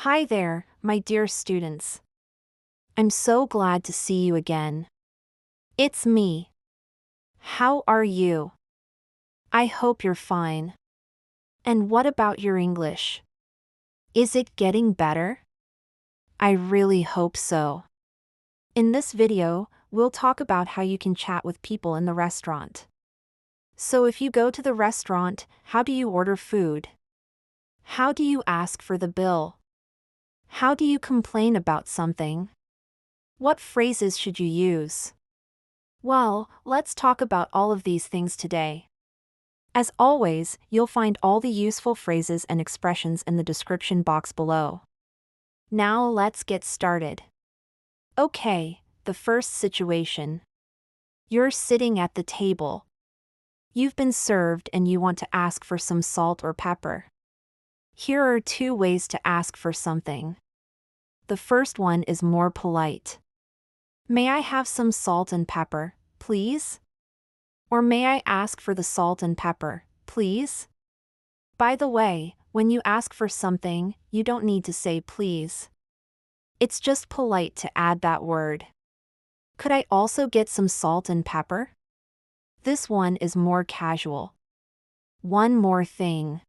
Hi there, my dear students. I'm so glad to see you again. It's me. How are you? I hope you're fine. And what about your English? Is it getting better? I really hope so. In this video, we'll talk about how you can chat with people in the restaurant. So if you go to the restaurant, how do you order food? How do you ask for the bill? How do you complain about something? What phrases should you use? Well, let's talk about all of these things today. As always, you'll find all the useful phrases and expressions in the description box below. Now let's get started. Okay, the first situation. You're sitting at the table. You've been served and you want to ask for some salt or pepper. Here are two ways to ask for something. The first one is more polite. May I have some salt and pepper, please? Or may I ask for the salt and pepper, please? By the way, when you ask for something, you don't need to say please. It's just polite to add that word. Could I also get some salt and pepper? This one is more casual. One more thing.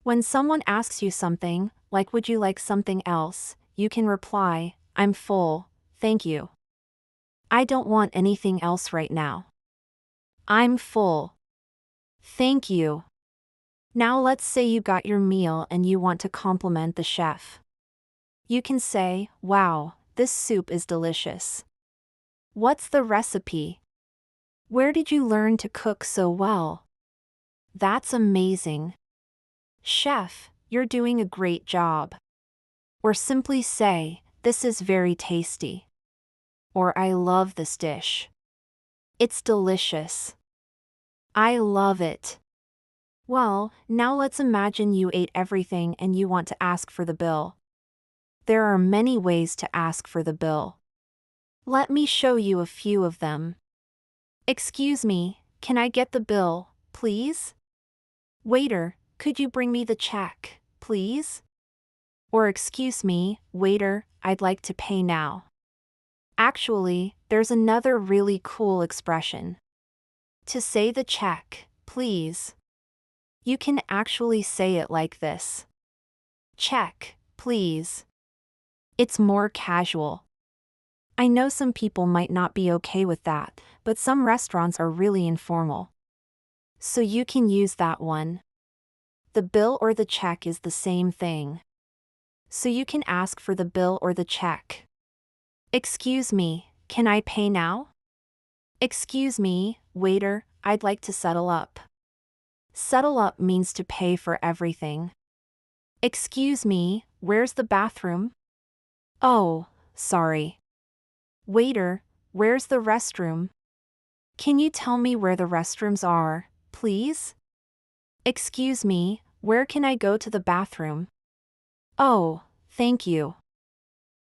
When someone asks you something, like would you like something else, you can reply, I'm full, thank you. I don't want anything else right now. I'm full. Thank you. Now let's say you got your meal and you want to compliment the chef. You can say, wow, this soup is delicious. What's the recipe? Where did you learn to cook so well? That's amazing. Chef, you're doing a great job. Or simply say, this is very tasty. Or I love this dish. It's delicious. I love it. Well, now let's imagine you ate everything and you want to ask for the bill. There are many ways to ask for the bill. Let me show you a few of them. Excuse me, can I get the bill, please? Waiter, could you bring me the check, please? Or excuse me, waiter, I'd like to pay now. Actually, there's another really cool expression. To say the check, please. You can actually say it like this. Check, please. It's more casual. I know some people might not be okay with that, but some restaurants are really informal. So you can use that one. The bill or the check is the same thing. So you can ask for the bill or the check. Excuse me, can I pay now? Excuse me, waiter, I'd like to settle up. Settle up means to pay for everything. Excuse me, where's the bathroom? Oh, sorry. Waiter, where's the restroom? Can you tell me where the restrooms are, please? Excuse me, where can I go to the bathroom? Oh, thank you.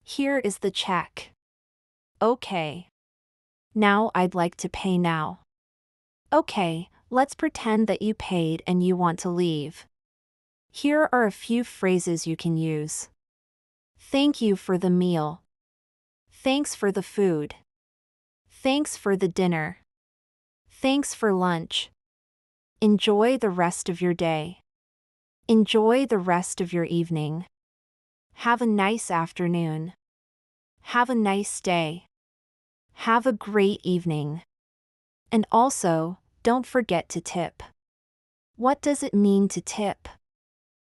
Here is the check. Okay. Now I'd like to pay now. Okay, let's pretend that you paid and you want to leave. Here are a few phrases you can use. Thank you for the meal. Thanks for the food. Thanks for the dinner. Thanks for lunch. Enjoy the rest of your day. Enjoy the rest of your evening. Have a nice afternoon. Have a nice day. Have a great evening. And also, don't forget to tip. What does it mean to tip?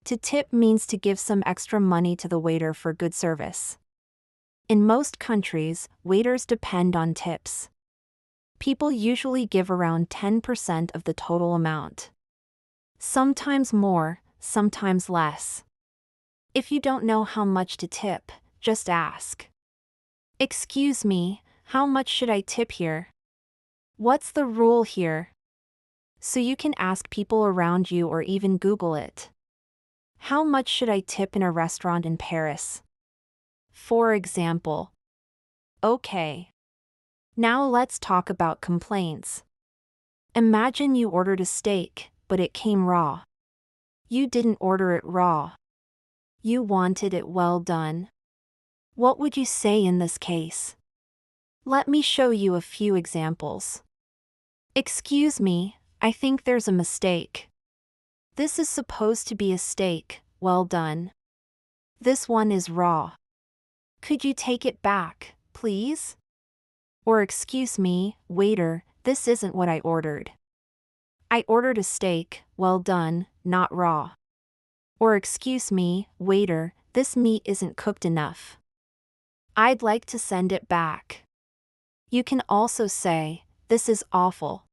To tip means to give some extra money to the waiter for good service. In most countries, waiters depend on tips. People usually give around 10% of the total amount. Sometimes more, sometimes less. If you don't know how much to tip, just ask. Excuse me, how much should I tip here? What's the rule here? So you can ask people around you or even Google it. How much should I tip in a restaurant in Paris? For example. Okay. Now let's talk about complaints. Imagine you ordered a steak, but it came raw. You didn't order it raw. You wanted it well done. What would you say in this case? Let me show you a few examples. Excuse me, I think there's a mistake. This is supposed to be a steak, well done. This one is raw. Could you take it back, please? Or excuse me, waiter, this isn't what I ordered. I ordered a steak, well done, not raw. Or excuse me, waiter, this meat isn't cooked enough. I'd like to send it back. You can also say, this is awful.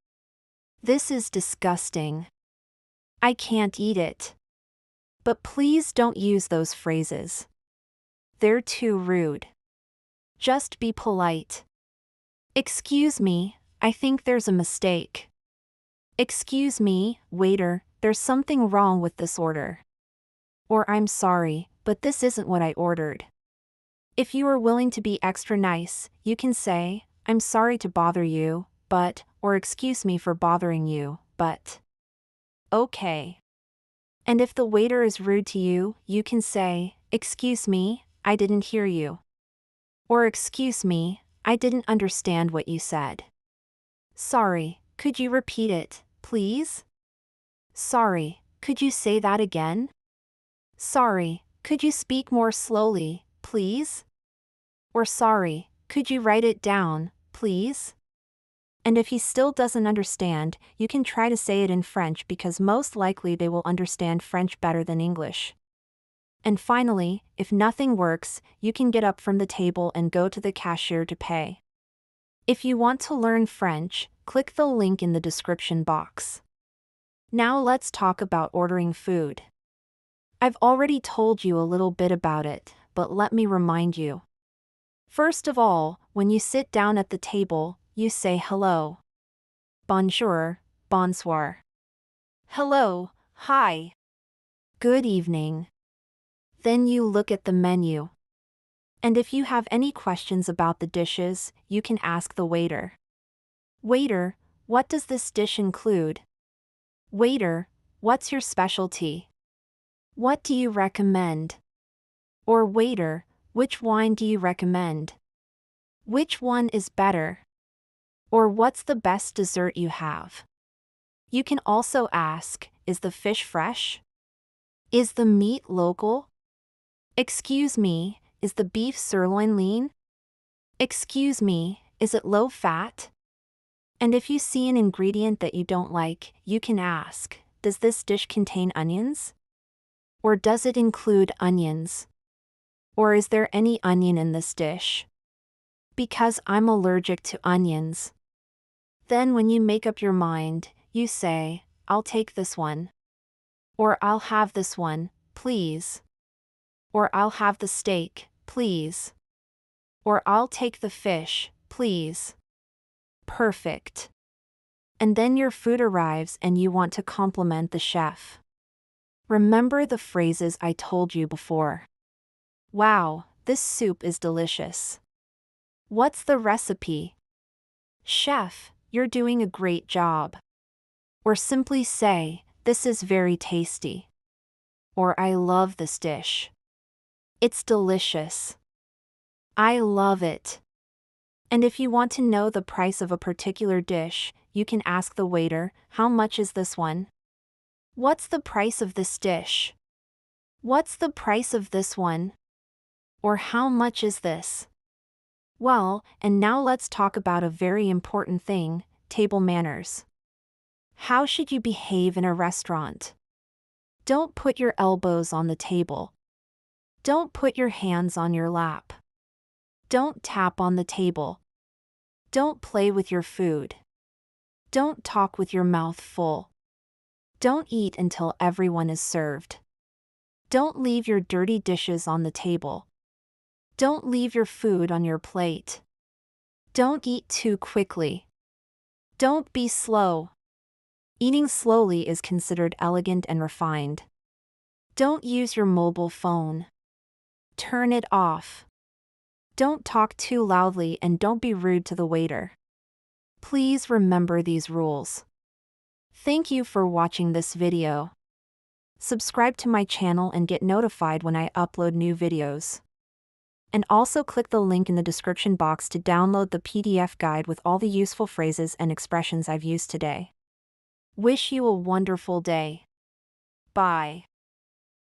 This is disgusting. I can't eat it. But please don't use those phrases. They're too rude. Just be polite. Excuse me, I think there's a mistake. Excuse me, waiter, there's something wrong with this order. Or I'm sorry, but this isn't what I ordered. If you are willing to be extra nice, you can say, I'm sorry to bother you, but, or excuse me for bothering you, but. Okay. And if the waiter is rude to you, you can say, excuse me, I didn't hear you. Or excuse me, I didn't understand what you said. Sorry, could you repeat it, please? Sorry, could you say that again? Sorry, could you speak more slowly, please? Or sorry, could you write it down, please? And if he still doesn't understand, you can try to say it in French because most likely they will understand French better than English. And finally, if nothing works, you can get up from the table and go to the cashier to pay. If you want to learn French, click the link in the description box. Now let's talk about ordering food. I've already told you a little bit about it, but let me remind you. First of all, when you sit down at the table, you say hello. Bonjour, bonsoir. Hello, hi. Good evening. Then you look at the menu. And if you have any questions about the dishes, you can ask the waiter. Waiter, what does this dish include? Waiter, what's your specialty? What do you recommend? Or waiter, which wine do you recommend? Which one is better? Or what's the best dessert you have? You can also ask, is the fish fresh? Is the meat local? Excuse me, is the beef sirloin lean? Excuse me, is it low fat? And if you see an ingredient that you don't like, you can ask, does this dish contain onions? Or does it include onions? Or is there any onion in this dish? Because I'm allergic to onions. Then when you make up your mind, you say, I'll take this one. Or I'll have this one, please. Or I'll have the steak, please. Or I'll take the fish, please. Perfect. And then your food arrives and you want to compliment the chef. Remember the phrases I told you before. Wow, this soup is delicious. What's the recipe? Chef, you're doing a great job. Or simply say, this is very tasty. Or I love this dish. It's delicious. I love it. And if you want to know the price of a particular dish, you can ask the waiter, how much is this one? What's the price of this dish? What's the price of this one? Or how much is this? Well, and now let's talk about a very important thing, table manners. How should you behave in a restaurant? Don't put your elbows on the table. Don't put your hands on your lap. Don't tap on the table. Don't play with your food. Don't talk with your mouth full. Don't eat until everyone is served. Don't leave your dirty dishes on the table. Don't leave your food on your plate. Don't eat too quickly. Don't be slow. Eating slowly is considered elegant and refined. Don't use your mobile phone. Turn it off. Don't talk too loudly and don't be rude to the waiter. Please remember these rules. Thank you for watching this video. Subscribe to my channel and get notified when I upload new videos. And also click the link in the description box to download the PDF guide with all the useful phrases and expressions I've used today. Wish you a wonderful day. Bye.